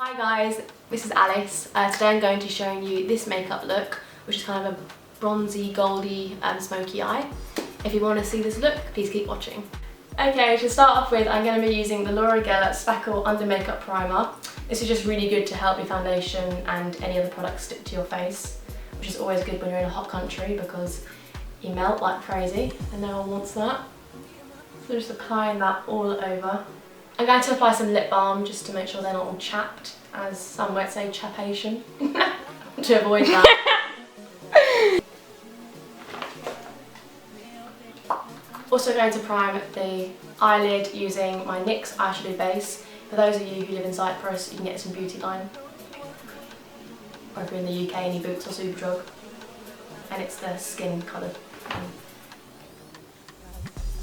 Hi guys, this is Alice. Today I'm going to be showing you this makeup look, which is kind of a bronzy, goldy and smoky eye. If you want to see this look, please keep watching. Okay, to start off with, I'm going to be using the L'Oreal Spackle Under Makeup Primer. This is just really good to help your foundation and any other products stick to your face, which is always good when you're in a hot country because you melt like crazy and no one wants that. So just applying that all over. I'm going to apply some lip balm just to make sure they're not all chapped, as some might say chapation, to avoid that. Also going to prime the eyelid using my NYX eyeshadow base. For those of you who live in Cyprus, you can get some Beauty Line. Or if you're in the UK, any Boots or Superdrug. And it's the skin coloured one.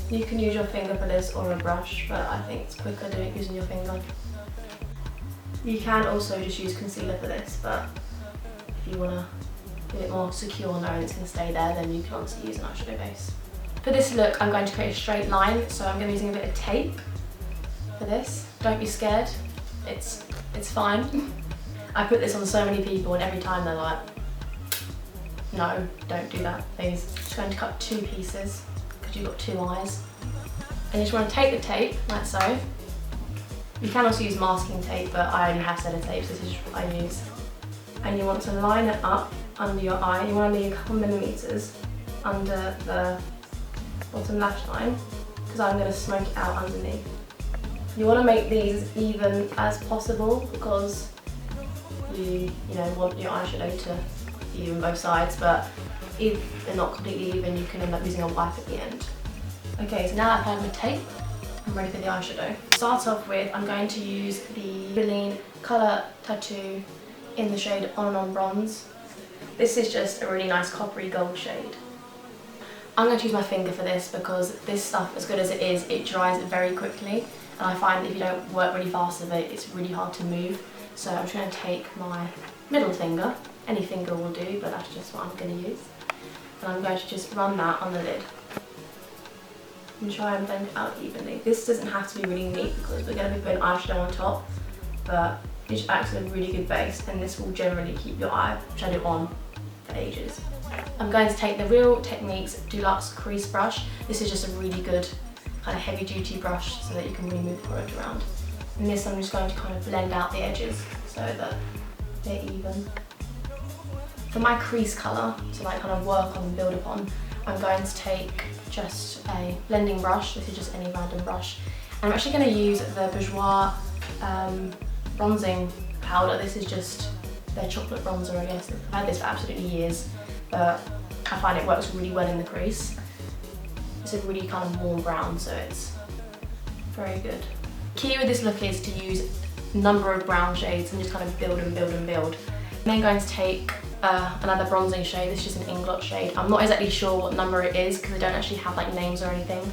You can use your finger for this or a brush, but I think it's quicker doing it using your finger. You can also just use concealer for this, but if you want to be a bit more secure knowing it's going to stay there, then you can obviously use an eyeshadow base. For this look, I'm going to create a straight line, so I'm going to be using a bit of tape for this. Don't be scared, it's fine. I put this on so many people and every time they're like, no, don't do that, please. Just going to cut two pieces. You've got two eyes, and you just want to take the tape like so. You can also use masking tape, but I only have sellotape, so this is what I use. And you want to line it up under your eye. You want to leave a couple millimeters under the bottom lash line because I'm going to smoke it out underneath. You want to make these even as possible because you want your eyeshadow to be even both sides, but if they're not completely even, you can end up using a wipe at the end. Okay, so now I've applied my tape, I'm ready for the eyeshadow. To start off with, I'm going to use the Maybelline Colour Tattoo in the shade On and On Bronze. This is just a really nice coppery gold shade. I'm going to use my finger for this because this stuff, as good as it is, it dries very quickly. And I find that if you don't work really fast with it, it's really hard to move. So I'm just going to take my middle finger, any finger will do, but that's just what I'm going to use. And I'm going to just run that on the lid and try and blend it out evenly. This doesn't have to be really neat because we're going to be putting eyeshadow on top, but it just acts as a really good base, and this will generally keep your eyeshadow on for ages. I'm going to take the Real Techniques Deluxe Crease Brush. This is just a really good kind of heavy duty brush so that you can really move the product around. And this I'm just going to kind of blend out the edges so that they're even. For my crease colour, to like kind of work on and build upon, I'm going to take just a blending brush. This is just any random brush. And I'm actually going to use the Bourjois bronzing powder. This is just their chocolate bronzer, I guess. I've had this for absolutely years, but I find it works really well in the crease. It's a really kind of warm brown, so it's very good. Key with this look is to use a number of brown shades and just kind of build and build and build. I'm then going to take another bronzing shade. This is just an inglot shade. I'm not exactly sure what number it is because I don't actually have like names or anything,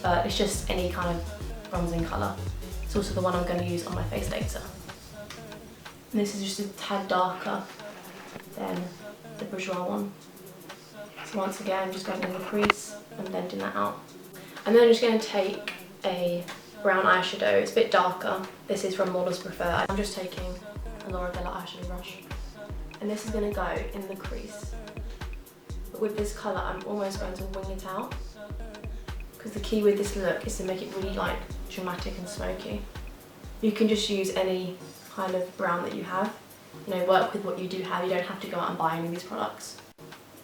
but it's just any kind of bronzing colour. It's also the one I'm going to use on my face later. And this is just a tad darker than the Bourjois one. So once again, I'm just going in the crease and blending that out. And then I'm just going to take a brown eyeshadow. It's a bit darker. This is from Models Prefer. I'm just taking a L'Oreal eyeshadow brush. And this is going to go in the crease. But with this colour, I'm almost going to wing it out. Because the key with this look is to make it really like dramatic and smoky. You can just use any kind of brown that you have. Work with what you do have. You don't have to go out and buy any of these products.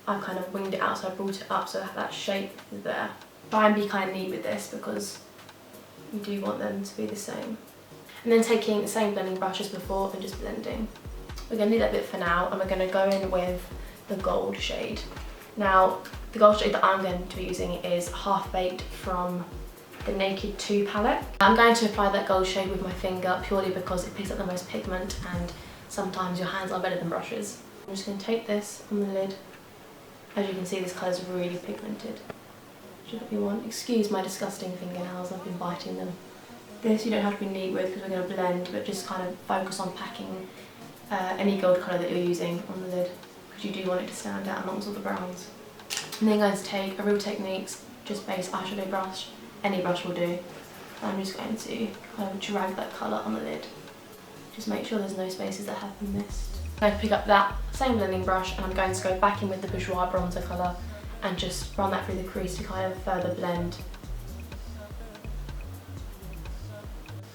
I've kind of winged it out, so I brought it up so that shape is there. Try and be kind of neat with this because you do want them to be the same. And then taking the same blending brush as before and just blending. We're going to do that bit for now, and we're going to go in with the gold shade. Now, the gold shade that I'm going to be using is Half Baked from the Naked 2 palette. I'm going to apply that gold shade with my finger purely because it picks up the most pigment and sometimes your hands are better than brushes. I'm just going to take this on the lid. As you can see, this colour is really pigmented. Should be one. Excuse my disgusting fingernails, I've been biting them. This you don't have to be neat with because we're going to blend, but just kind of focus on packing any gold colour that you're using on the lid because you do want it to stand out amongst all the browns. And then I'm going to take a Real Techniques just base eyeshadow brush, any brush will do. I'm just going to kind of drag that colour on the lid. Just make sure there's no spaces that have been missed. I'm going to pick up that same blending brush and I'm going to go back in with the bourjois bronzer colour and just run that through the crease to kind of further blend.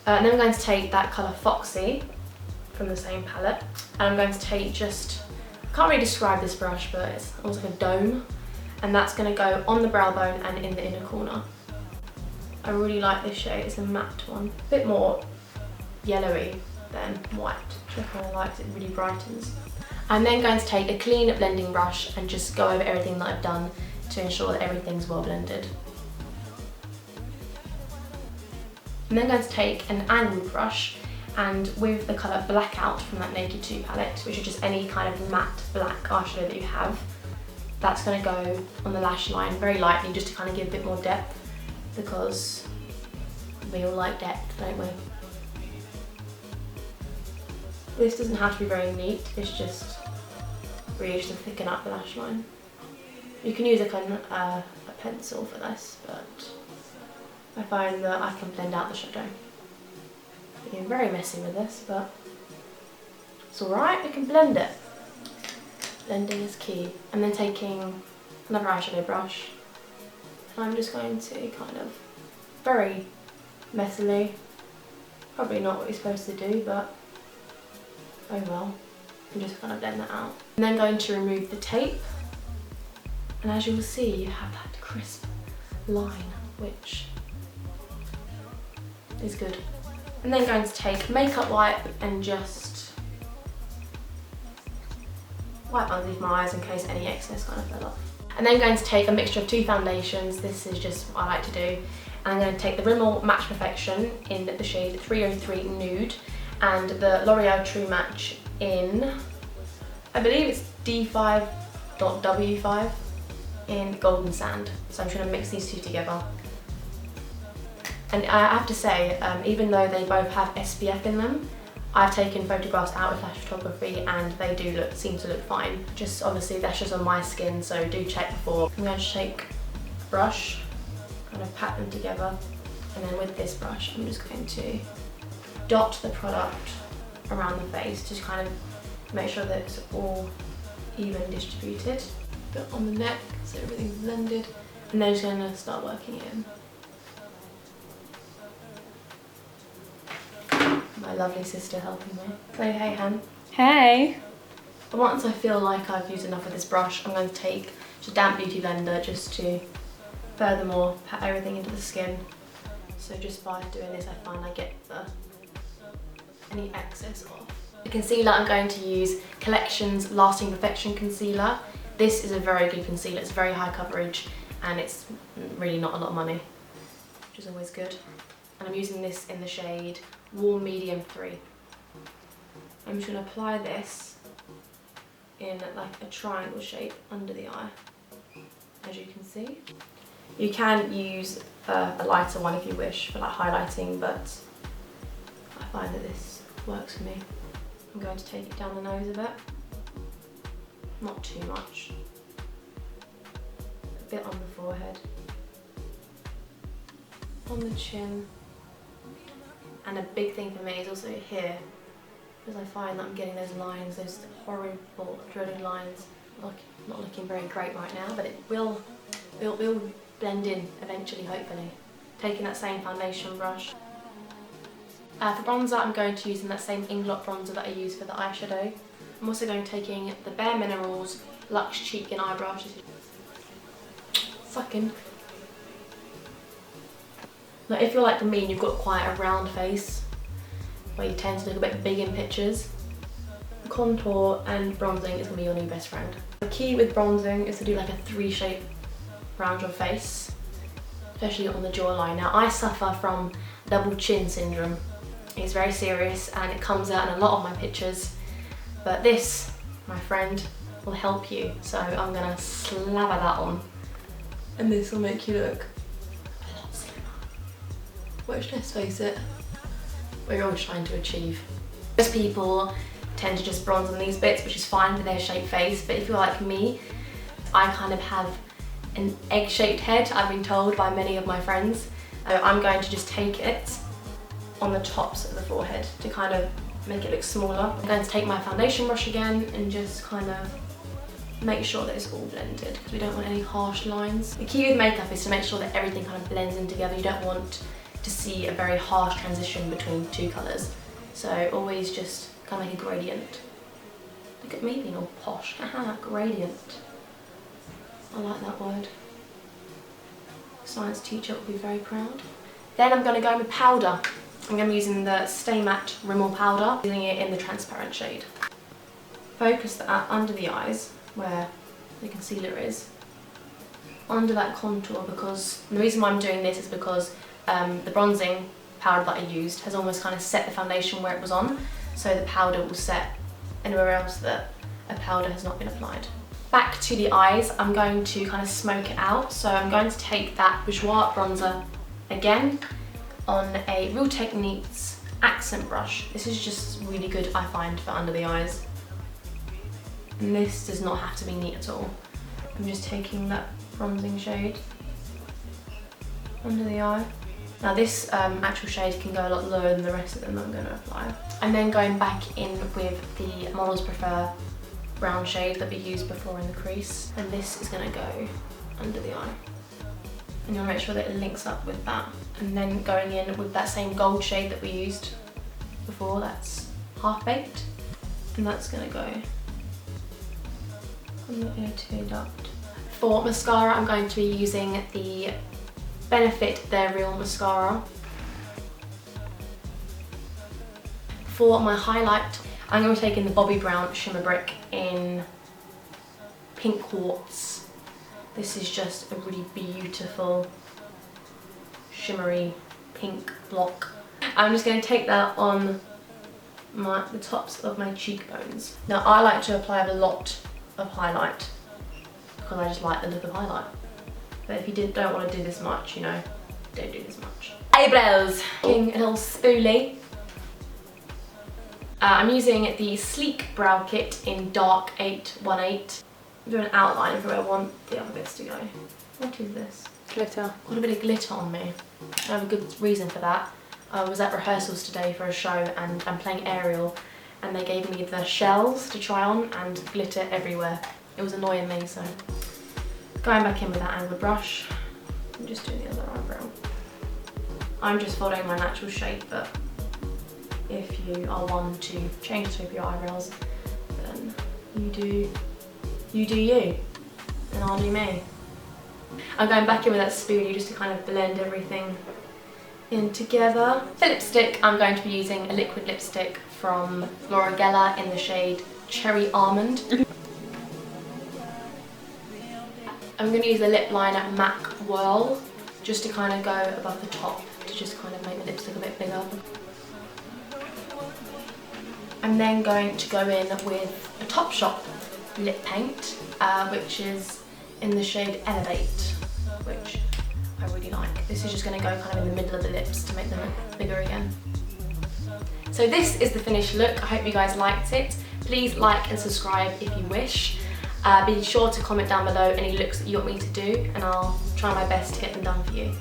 And then I'm going to take that colour Foxy from the same palette, and I'm going to take just, I can't really describe this brush, but it's almost like a dome, and that's going to go on the brow bone and in the inner corner. I really like this shade, it's a matte one. A bit more yellowy than white, which I kind of like, it really brightens. I'm then going to take a clean blending brush and just go over everything that I've done to ensure that everything's well blended. I'm then going to take an angled brush and with the colour Blackout from that Naked 2 palette, which is just any kind of matte black eyeshadow that you have, that's going to go on the lash line very lightly just to kind of give a bit more depth, because we all like depth, don't we? This doesn't have to be very neat, it's just really just to thicken up the lash line. You can use a pencil for this, but I find that I can blend out the shadow. Being very messy with this, but it's alright, we can blend it. Blending is key. I'm then taking another eyeshadow brush and I'm just going to kind of very messily, probably not what you're supposed to do, but oh well, and just kind of blend that out. I'm then going to remove the tape, and as you will see, you have that crisp line, which is good. I'm then going to take makeup wipe and just wipe underneath my eyes in case any excess kind of fell off. I'm then going to take a mixture of two foundations. This is just what I like to do. And I'm going to take the Rimmel Match Perfection in the shade 303 Nude and the L'Oreal True Match in, I believe it's D5.W5 in Golden Sand. So I'm just going to mix these two together. And I have to say, even though they both have SPF in them, I've taken photographs out with flash photography and they do seem to look fine. Just obviously that's just on my skin, so do check before. I'm going to take a brush, kind of pat them together, and then with this brush I'm just going to dot the product around the face, just kind of make sure that it's all even distributed. But on the neck, so everything's blended, and then just going to start working it in. My lovely sister helping me. Say hey, Han. Hey! Once I feel like I've used enough of this brush, I'm going to take just a damp beauty blender just to furthermore pat everything into the skin. So just by doing this, I find I get any excess off. The concealer, I'm going to use Collection's Lasting Perfection Concealer. This is a very good concealer, it's very high coverage and it's really not a lot of money, which is always good. And I'm using this in the shade Warm Medium 3. I'm just going to apply this in like a triangle shape under the eye, as you can see. You can use a lighter one if you wish for like highlighting, but I find that this works for me. I'm going to take it down the nose a bit, not too much, a bit on the forehead, on the chin. And a big thing for me is also here, because I find that I'm getting those lines, those horrible dreaded lines. Not looking very great right now, but it will blend in eventually, hopefully. Taking that same foundation brush. For bronzer, I'm going to use that same inglot bronzer that I use for the eyeshadow. I'm also going to taking the Bare Minerals Luxe Cheek and Eye Brush. Fucking. Now, if you're like me and you've got quite a round face, where you tend to look a bit big in pictures, contour and bronzing is going to be your new best friend. The key with bronzing is to do like a 3 shape around your face, especially on the jawline. Now, I suffer from double chin syndrome. It's very serious and it comes out in a lot of my pictures, but this, my friend, will help you. So I'm going to slather that on, and this will make you look a lot slimmer. Which, let's face it, we're always trying to achieve. Most people tend to just bronze on these bits, which is fine for their shaped face, but if you're like me, I kind of have an egg-shaped head, I've been told by many of my friends. So I'm going to just take it on the tops of the forehead to kind of make it look smaller. I'm going to take my foundation brush again and just kind of make sure that it's all blended because we don't want any harsh lines. The key with makeup is to make sure that everything kind of blends in together. You don't want to see a very harsh transition between two colours. So always just kind of make a gradient. Look at me being all posh. Haha, gradient. I like that word. Science teacher will be very proud. Then I'm going to go with powder. I'm going to be using the Stay Matte Rimmel powder, using it in the transparent shade. Focus that under the eyes, where the concealer is, under that contour, because the reason why I'm doing this is because the bronzing powder that I used has almost kind of set the foundation where it was on, so the powder will set anywhere else that a powder has not been applied. Back to the eyes, I'm going to kind of smoke it out, so I'm going to take that bourjois bronzer again on a Real Techniques accent brush. This is just really good, I find, for under the eyes. And this does not have to be neat at all. I'm just taking that bronzing shade under the eye. Now this actual shade can go a lot lower than the rest of them that I'm going to apply. I'm then going back in with the Models Prefer brown shade that we used before in the crease, and this is going to go under the eye. And you'll make sure that it links up with that. And then going in with that same gold shade that we used before, that's Half Baked, and that's going to go on the ear to duct. For mascara, I'm going to be using the Benefit They're Real mascara. For my highlight, I'm going to be taking the Bobbi Brown Shimmer Brick in Pink Quartz. This is just a really beautiful shimmery pink block. I'm just going to take that on the tops of my cheekbones. Now I like to apply a lot of highlight because I just like the look of highlight. But if you don't want to do this much, you know, don't do this much. Eyebrows. Taking a little spoolie. I'm using the Sleek Brow Kit in Dark 818. I'm doing an outline of where I want the other bits to go. What is this? Glitter. Got a bit of glitter on me. I have a good reason for that. I was at rehearsals today for a show and I'm playing Ariel, and they gave me the shells to try on and glitter everywhere. It was annoying me, so going back in with that angled brush and just doing the other eyebrow. I'm just following my natural shape, but if you are one to change the shape of your eyebrows, then you do you, and I'll do me. I'm going back in with that spoolie just to kind of blend everything in together. For lipstick, I'm going to be using a liquid lipstick from L'Oreal in the shade Cherry Almond. I'm going to use the lip liner MAC Whirl just to kind of go above the top to just kind of make the lipstick a bit bigger. I'm then going to go in with a Topshop lip paint, which is in the shade Elevate, which I really like. This is just going to go kind of in the middle of the lips to make them look bigger again. So this is the finished look. I hope you guys liked it. Please like and subscribe if you wish. Be sure to comment down below any looks that you want me to do, and I'll try my best to get them done for you.